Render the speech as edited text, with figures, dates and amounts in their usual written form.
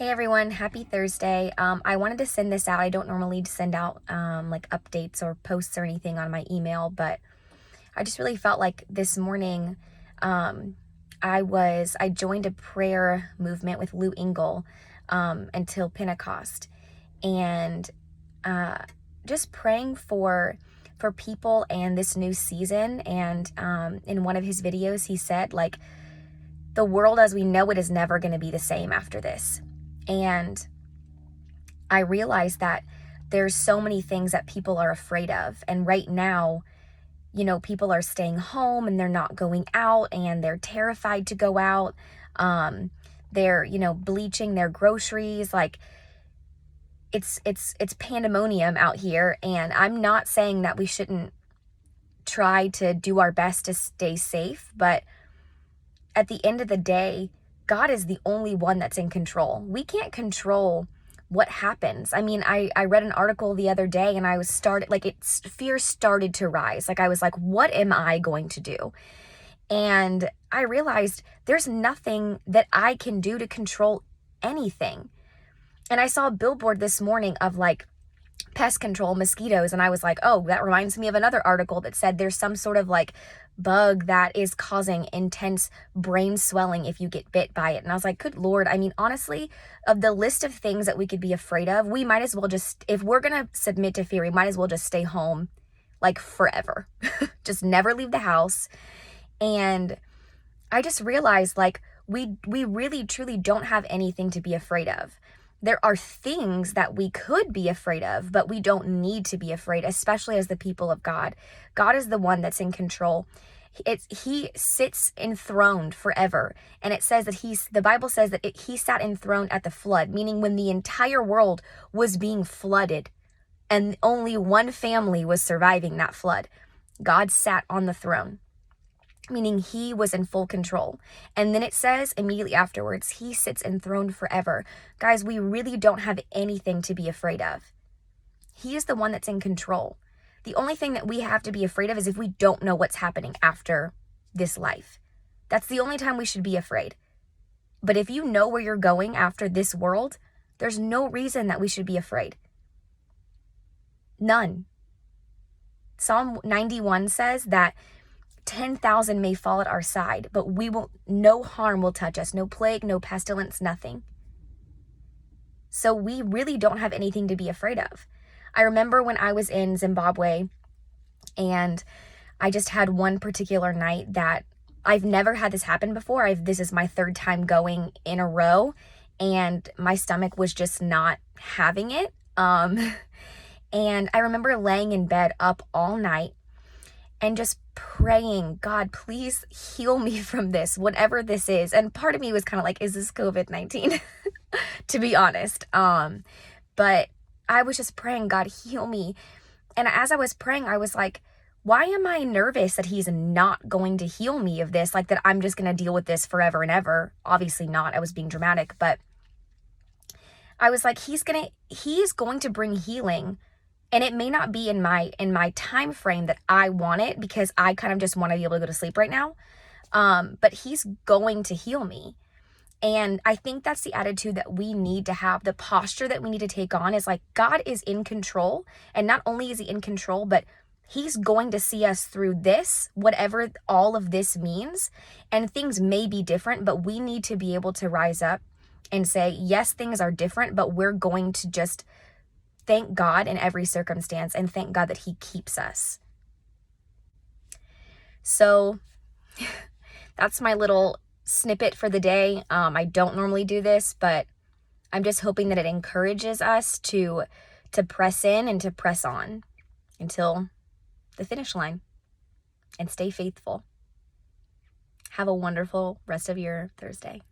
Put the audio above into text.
Hey everyone, happy Thursday. I wanted to send this out. I don't normally send out like updates or posts or anything on my email, but I just really felt like this morning um, I joined a prayer movement with Lou Engle until Pentecost, and uh, just praying for people and this new season. And in one of his videos, he said like the world as we know it is never going to be the same after this. And I realized that there's so many things that people are afraid of. And right now, people are staying home and they're not going out and they're terrified to go out. Um, they're, bleaching their groceries. Like it's pandemonium out here. And I'm not saying that we shouldn't try to do our best to stay safe, but at the end of the day, God is the only one that's in control. We can't control what happens. I mean, I read an article the other day and fear started to rise. Like I was like, what am I going to do? And I realized there's nothing that I can do to control anything. And I saw a billboard this morning of like pest control, mosquitoes, and I was like, oh, that reminds me of another article that said there's some sort of like bug that is causing intense brain swelling if you get bit by it. And I was like, good Lord. I mean, honestly, of the list of things that we could be afraid of, we might as well just, if we're going to submit to fear, we might as well just stay home like forever. Just never leave the house. And I just realized like we really truly don't have anything to be afraid of. There are things that we could be afraid of, but we don't need to be afraid, especially as the people of God. God is the one that's in control. He sits enthroned forever. And it says that the Bible says that he sat enthroned at the flood, meaning when the entire world was being flooded and only one family was surviving that flood, God sat on the throne, meaning he was in full control. And then it says immediately afterwards, he sits enthroned forever. Guys, we really don't have anything to be afraid of. He is the one that's in control. The only thing that we have to be afraid of is if we don't know what's happening after this life. That's the only time we should be afraid. But if you know where you're going after this world, there's no reason that we should be afraid. None. Psalm 91 says that 10,000 may fall at our side, but no harm will touch us, no plague, no pestilence, nothing. So we really don't have anything to be afraid of. I remember when I was in Zimbabwe and I just had one particular night that I've never had this happen before. This is my third time going in a row and my stomach was just not having it. And I remember laying in bed up all night and just praying, God, please heal me from this, whatever this is. And part of me was kind of like, is this COVID-19? To be honest. But I was just praying, God, heal me. And as I was praying, I was like, why am I nervous that he's not going to heal me of this? Like that I'm just going to deal with this forever and ever. Obviously not. I was being dramatic, but I was like, he's going to bring healing. And it may not be in my time frame that I want it, because I kind of just want to be able to go to sleep right now. But he's going to heal me. And I think that's the attitude that we need to have. The posture that we need to take on is like, God is in control. And not only is he in control, but he's going to see us through this, whatever all of this means. And things may be different, but we need to be able to rise up and say, yes, things are different, but we're going to just thank God in every circumstance and thank God that he keeps us. So that's my little snippet for the day. I don't normally do this, but I'm just hoping that it encourages us to press in and to press on until the finish line and stay faithful. Have a wonderful rest of your Thursday.